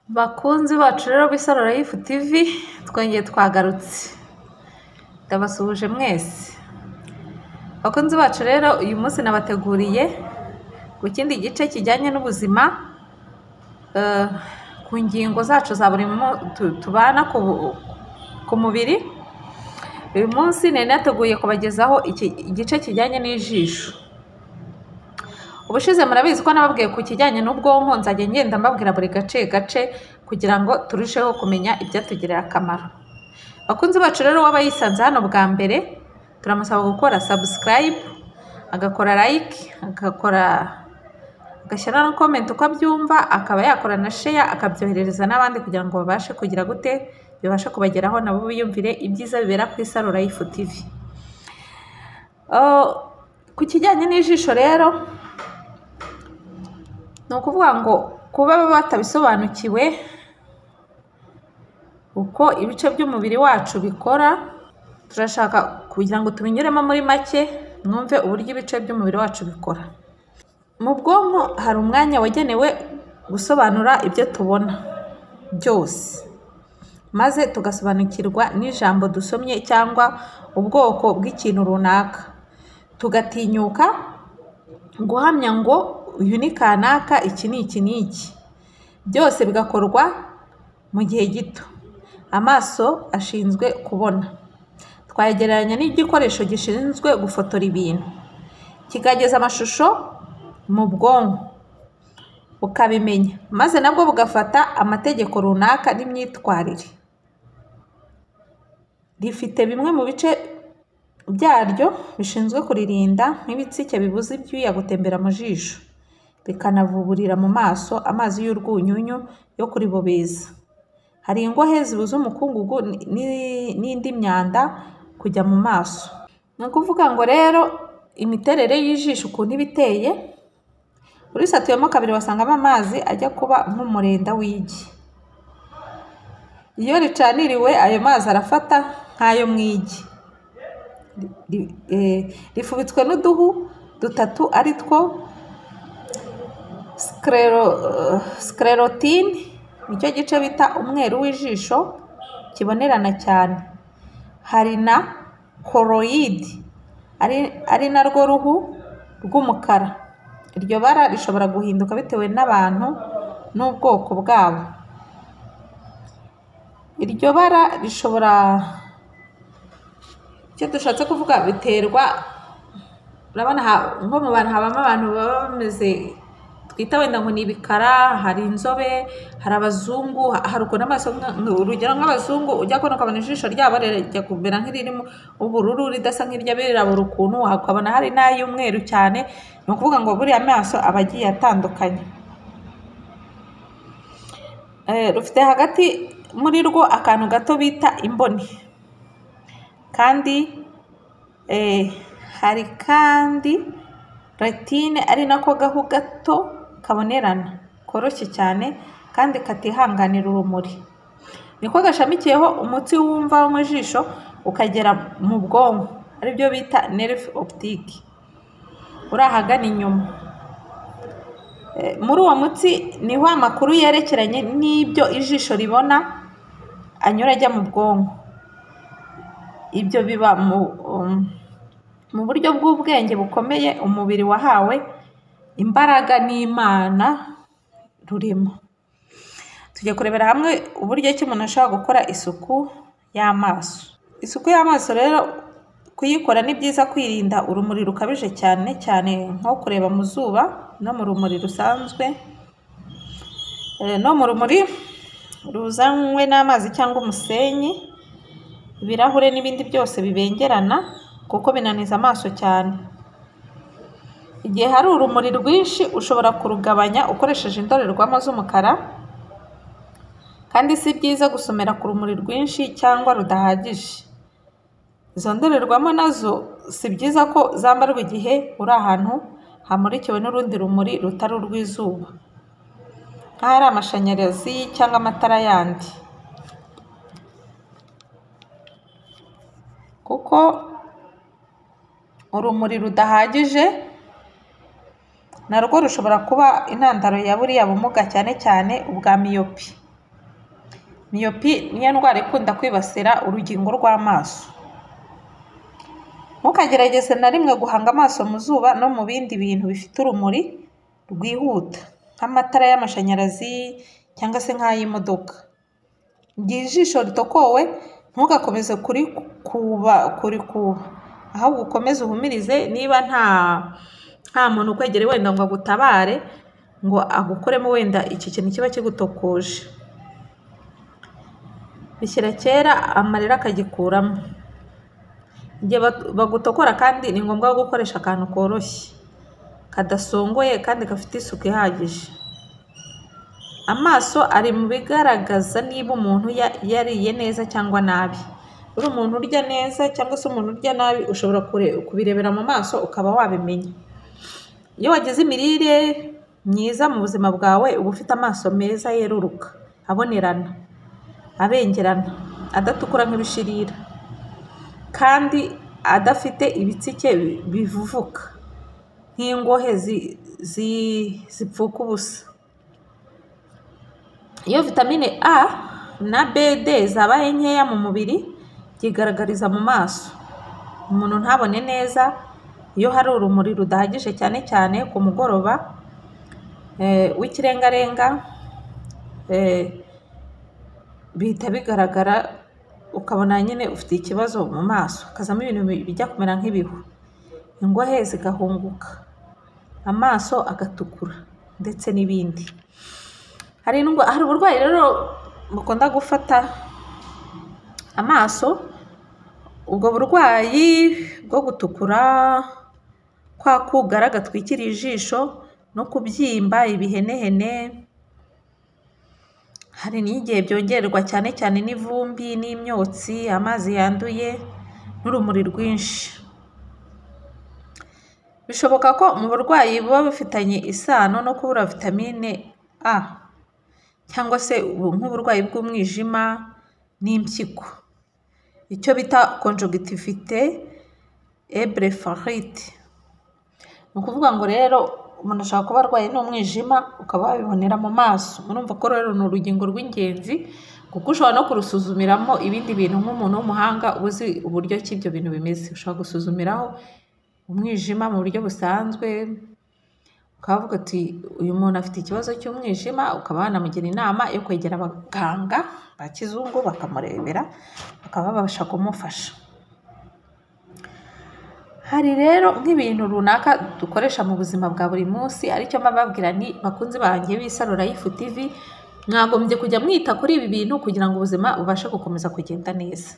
Bakunzi bacu rero b'Isaro Life TV twongeye twagarutse, ndabasuhuje mwese. Bakunzi bacu rero uyu munsi nabateguriye ku kindi gice kijyanye n'ubuzima, ku ngingo zacu za buri tubana ku mubiri. Uyu munsi nari nateguye kubagezaho igice kijyanye n'ijisho. Ubushize murabizi ko nababwiye ku kijyanye n'ubwonko, nzajya ngenda mbabwira buri gace kugira ngo turusheho kumenya ibyatugirira akamaro. Bakunzi bacu rero waba yisanze hano bwa mbere, turamusaba gukora subscribe, agakora like, agashyira na comment uko abyumva, akaba yakora na share, akabyoherereza n'abandi kugira ngo babashe kugira gute, bibashe kubageraho nabo biyumvire ibyiza bibera ku Isaro Life TV. Ku kijyanye n'ijisho rero, ni ukuvuga ngo kuba batabisobanukiwe uko ibice by'umubiri wacu bikora, turashaka kugira ngo tubinyuremo muri make, mwumve uburyo ibice by'umubiri wacu bikora. Mu bwonko hari umwanya wagenewe gusobanura ibyo tubona byose, maze tugasobanukirwa n'ijambo dusomye cyangwa ubwoko bw'ikintu runaka, tugatinyuka guhamya ngo uyu ni kanaka, iki ni iki n'iki. Byose bigakorwa mu gihe gito. Amaso ashinzwe kubona, twayegereranya n'igikoresho gishinzwe gufotora ibintu, kikageza amashusho mu bwonko bukabimenya, maze nabwo bugafata amategeko runaka n'imyitwarire. Rifite bimwe mu bice byaryo bishinzwe kuririnda, nk'ibitsike bibuza ibyuya gutembera mu jisho, bikanavuburira mu maso amazi y'urwunyunyu yo kuribobeza. Hari ingohe zibuza umukungugu n'indi myanda kujya mu maso. Ni ukuvuga ngo rero imiterere y'ijisho ukuntu iba iteye, urisatuyemo kabiri wasangamo amazi ajya kuba nk'umurenda w'igi. Iyo ricaniriwe ayo mazi arafata nk'ayo mu igi. Rifubitswe n'uduhu dutatu ari two sclerotine, nicyo gice bita umweru w'ijisho kibonerana cyane. Hari na choroid ari narwo ruhu rw'umukara. Iryo bara rishobora guhinduka bitewe n'abantu n'ubwoko bwabo. Iryo bara rishobora, icyo dushatse kuvuga, biterwa, urabona nko mu bantu habamo abantu baba bameze, twita wenda ngo ni ibikara, hari inzobe, hari abazungu, hari ukuntu amaso, urugero nk'abazungu ujya kubona ukabona ijisho ryabo rijya kumera nk'iririmo ubururu ridasa nk'iry'abirabura ukuntu, ukabona hari n'ay'umweru cyane. Ni ukuvuga ngo buriya amaso aba agiye atandukanye. Rufite hagati muri rwo akantu gato bita imboni, kandi hari kandi retine ari nako gahu gato kabonerana, koroshye cyane kandi katihanganira urumuri. Niko gashamikiyeho umutsi wumva wo mu jisho ukagera mu bwonko, aribyo bita nerve optique, uri ahagana inyuma. Muri uwo mutsi niho amakuru yerekeranye n'ibyo ijisho ribona anyura ajya mu bwonko. Ibyo biba mu buryo bw'ubwenge bukomeye umubiri wahawe imbaraga n'Imana rurimo. Tugiye kurebera hamwe uburyo ki umuntu ashobora gukora isuku y'amaso. Isuku y'amaso rero kuyikora ni byiza kwirinda urumuri rukabije cyane cyane nko kureba mu zuba no mu rumuri rusanzwe, no mu rumuri ruzanywe n'amazi cyangwa umusenyi, ibirahure n'ibindi byose bibengerana, kuko binaniza amaso cyane. Igihe hari urumuri rwinshi ushobora kurugabanya ukoresheje indorerwamo z'umukara, kandi si byiza gusomera ku rumuri rwinshi cyangwa rudahagije. Izo ndorerwamo nazo si byiza ko zambarwa igihe uri ahantu hamurikiwe n'urundi rumuri rutari urw'izuba, nk'ahari amashanyarazi cyangwa amatara yandi, kuko urumuri rudahagije narwo rushobora kuba intandaro ya buriya bumuga, cyane cyane ubwa miyopi. miyopi niyo ndwara ikunda kwibasira urugingo rw'amaso. Ntukagerageze na rimwe guhanga amaso mu zuba no mu bindi bintu bifite urumuri rwihuta nk'amatara y'amashanyarazi cyangwa se nk'ay'imodoka. Igihe ijisho ritokowe ntugakomeze kurikuba, ahubwo ukomeze uhumirize. Niba nta muntu ukwegereye wenda ngo agutabare ngo agukoremo wenda iki kintu kiba kigutokoje, bishyira kera amarira akagikuramo. Igihe bagutokora kandi ni ngombwa gukoresha akantu koroshye kadasongoye kandi gafite isuku ihagije. Amaso ari mu bigaragaza niba umuntu yariye neza cyangwa nabi. Uri umuntu urya neza cyangwa se umuntu urya nabi ushobora kubirebera mu maso ukaba wabimenya. Iyo wagize imirire myiza mu buzima bwawe uba ufite amaso meza yeruruka, abonerana, abengerana, adatukura nk'ibishirira kandi adafite ibitsike bivuvuka nk'ingohe zipfuka ubusa. Iyo vitamine A na B,D zabaye nkeya mu mubiri byigaragariza mu maso. Umuntu ntabone neza iyo hari urumuri rudahagije cyane cyane ku mugoroba w'ikirengarenga, bihita bigaragara ukabona nyine ufite ikibazo mu maso, hakazamo ibintu bijya kumera nk'ibihu, ingohe zigahunguka, amaso agatukura ndetse n'ibindi. Hari uburwayi rero bukunda gufata amaso. Ubwo burwayi bwo gutukura, kwa kugara gatwikiriye ijisho no kubyimba ibihenehene, hari n'igihe byongererwa cyane cyane n'ivumbi n'imyotsi, amazi yanduye n'urumuri rwinshi. Bishoboka ko mu burwayi buba bufitanye isano no kubura vitamine A cyangwa se nk'uburwayi bw'umwijima n'impyiko, icyo bita conjonctivite ebrepharite. Ni ukuvuga ngo rero umuntu ashobora kuba arwaye n'umwijima ukaba wabibonera mu maso. Murumva ko rero ni urugingo rw'ingenzi kuko ushobora no kurusuzumiramo ibindi bintu nk'umuntu w'umuhanga uzi uburyo ki ibyo bintu bimeze. Ushobora gusuzumiraho umwijima mu buryo busanzwe, ukavuga ati uyu muntu afite ikibazo cy'umwijima, ukaba wanamugira inama yo kwegera abaganga ba kizungu bakamurebera bakaba babasha kumufasha. Hari rero nk'ibintu runaka dukoresha mu buzima bwa buri munsi, aricyo mbabwira ni bakunzi banjye b'Isaro Life TV, mwagombye kujya mwita kuri ibi bintu kugira ngo ubuzima bubashe gukomeza kugenda neza.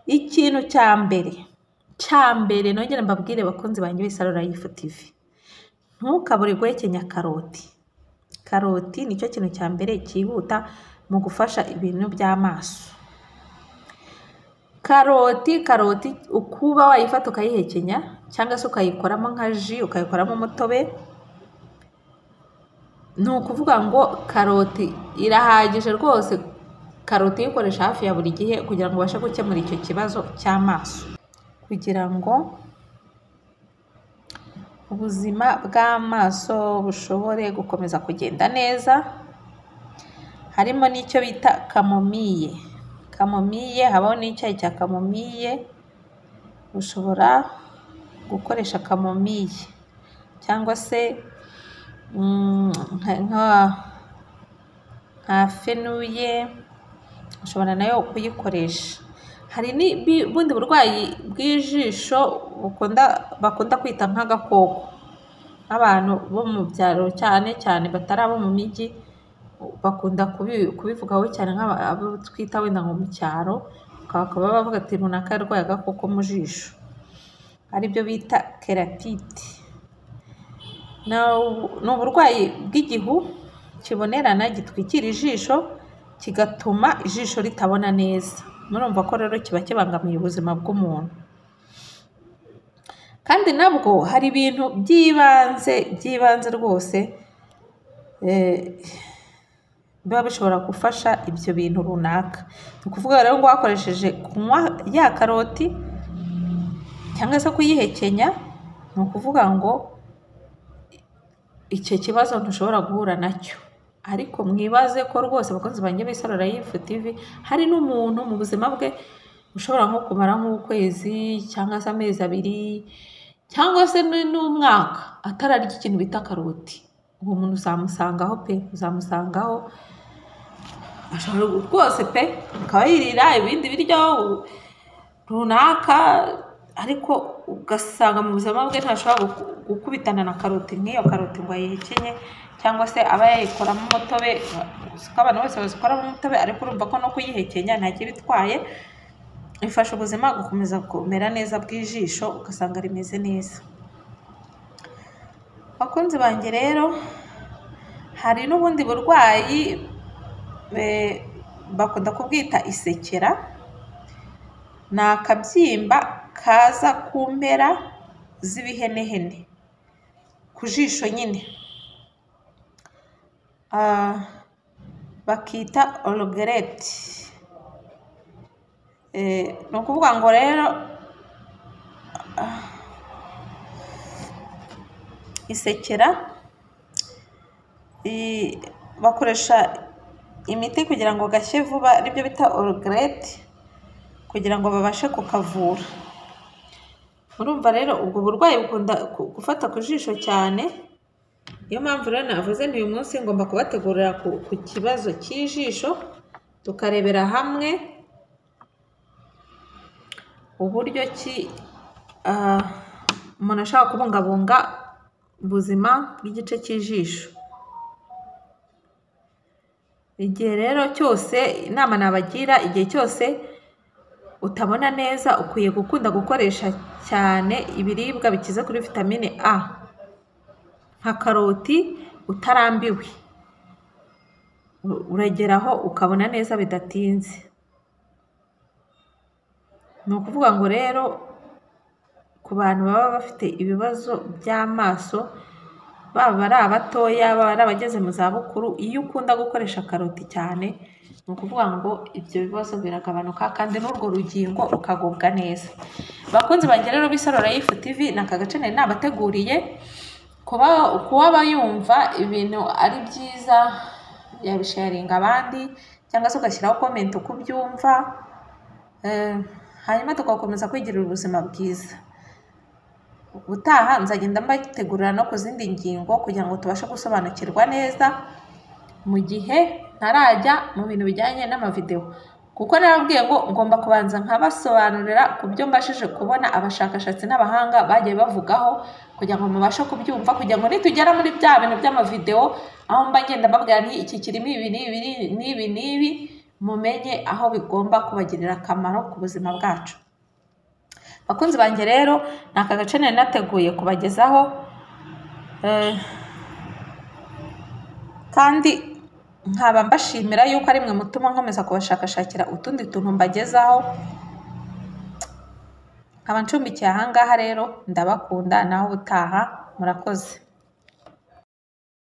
Ikintu cya mbere nongere mbabwire bakunzi banjye b'Isaro Life TV, ntukabure guhekenya karoti. Karoti nicyo kintu cya mbere cyihuta mu gufasha ibintu by'amaso. Karoti ukuba wayifata ukayihekenya cyangwa se ukayikoramo nka ji, ukayikoramo umutobe. Ni ukuvuga ngo karoti irahagije rwose. Karoti uyikoresha hafi ya buri gihe kugira ngo ubashe gukemura icyo kibazo cy'amaso, kugira ngo ubuzima bw'amaso bushobore gukomeza kugenda neza. Harimo n'icyo bita kamomiye. Habaho n'icyayi cya kamomiye. Ushobora gukoresha kamomiye cyangwa se nka fenuye, ushobora nayo kuyikoresha. Hari n'ubundi burwayi bw'ijisho bakunda kwita nk'agakoko. Nk'abantu bo mu byaro cyane cyane batari abo mu mijyi bakunda kubivugaho cyane, nk'abo twita wenda ngo mu cyaro, bakaba bavuga ati runaka yarwaye agakoko mu jisho, aribyo bita keratite. Ni uburwayi bw'igihu kibonerana gitwikira ijisho kigatuma ijisho ritabona neza. Murumva ko rero kiba kibangamiye ubuzima bw'umuntu. Kandi nabwo hari ibintu by'ibanze rwose biba bishobora gufasha ibyo bintu runaka. Ni ukuvuga rero ngo wakoresheje kunywa ya karoti cyangwa se kuyihekenya, ni ukuvuga ngo icyo kibazo ntushobora guhura nacyo. ariko mwibaze ko rwose abakunzi banjye b'Isaro Life TV hari n'umuntu mu buzima bwe ushobora nko kumara nk'ukwezi cyangwa se amezi abiri cyangwa se n'umwaka atararya ikintu bita karoti. Uwo muntu uzamusangaho pe, uzamusangaho ashobora rwose pe akaba yirira ibindi biryo runaka, ariko ugasanga mu buzima bwe ntashobora gukubitana na karoti nk'iyo karoti ngo ayihekenye, cyangwa se aba yayikoramo umutobe. Ko abantu bose bazikoramo umutobe, ariko urumva ko no kuyihekenya ntacyo bitwaye. Bifasha ubuzima gukomeza kumera neza bw'ijisho, ugasanga rimeze neza. Bakunzi banjye rero, hari n'ubundi burwayi bakunda kubwita isekera. Ni akabyimba kaza ku mpera z'ibihenehene ku jisho nyine, bakita orogereti. Ni ukuvuga ngo rero isekera bakoresha imiti kugira ngo gashye vuba, aribyo bita orogereti, kugira ngo babashe kukavura. Urumva rero ubwo burwayi bukunda gufata ku jisho cyane. Niyo mpamvu rero navuze uyu munsi ngomba kubategurira ku kibazo cy'ijisho, tukarebera hamwe uburyo ki umuntu ashaka kubungabunga ubuzima bw'igice cy'ijisho. Igihe rero cyose, inama nabagira, igihe cyose utabona neza, ukwiye gukunda gukoresha cyane ibiribwa bikize kuri vitamine A nka karoti utarambiwe. Urageraho ukabona neza bidatinze. Ni ukuvuga ngo rero ku bantu baba bafite ibibazo by'amaso, baba ari abatoya, baba ari abageze mu zabukuru, iyo ukunda gukoresha karoti cyane, ni ukuvuga ngo ibyo bibazo biragabanuka kandi n'urwo rugingo rukagubwa neza. Bakunzi banjye rero b'Isaro Life TV, ni aka gace nari nabateguriye. Kuba yumva ibintu ari byiza yabisharinga abandi, cyangwa se ugashyiraho comment uko ubyumva, hanyuma tugakomeza kwigirira ubuzima bwiza. Ubutaha nzagenda mbategurira no ku zindi ngingo kugira ngo tubashe gusobanukirwa neza, mu gihe ntarajya mu bintu bijyanye n'amavideo, kuko narabwiye ngo ngomba kubanza nkabasobanurira ku byo mbashije kubona abashakashatsi n'abahanga bagiye bavugaho, kugira ngo mubashe kubyumva, kugira ngo nitugera muri bya bintu by'amavideo aho mba ngenda mbabwira nti iki kirimo ibi n'ibi n'ibi, mumenye aho bigomba kubagirira akamaro ku buzima bwacu. Bakunzi banjye rero, ni aka gace nari nateguye kubagezaho, kandi nkaba mbashimira yuko ari mwe mutuma nkomeza kubashakashakira utundi tuntu mbagezaho. Nkaba ncumbikiye aha ngaha rero, ndabakunda, naho ubutaha, murakoze.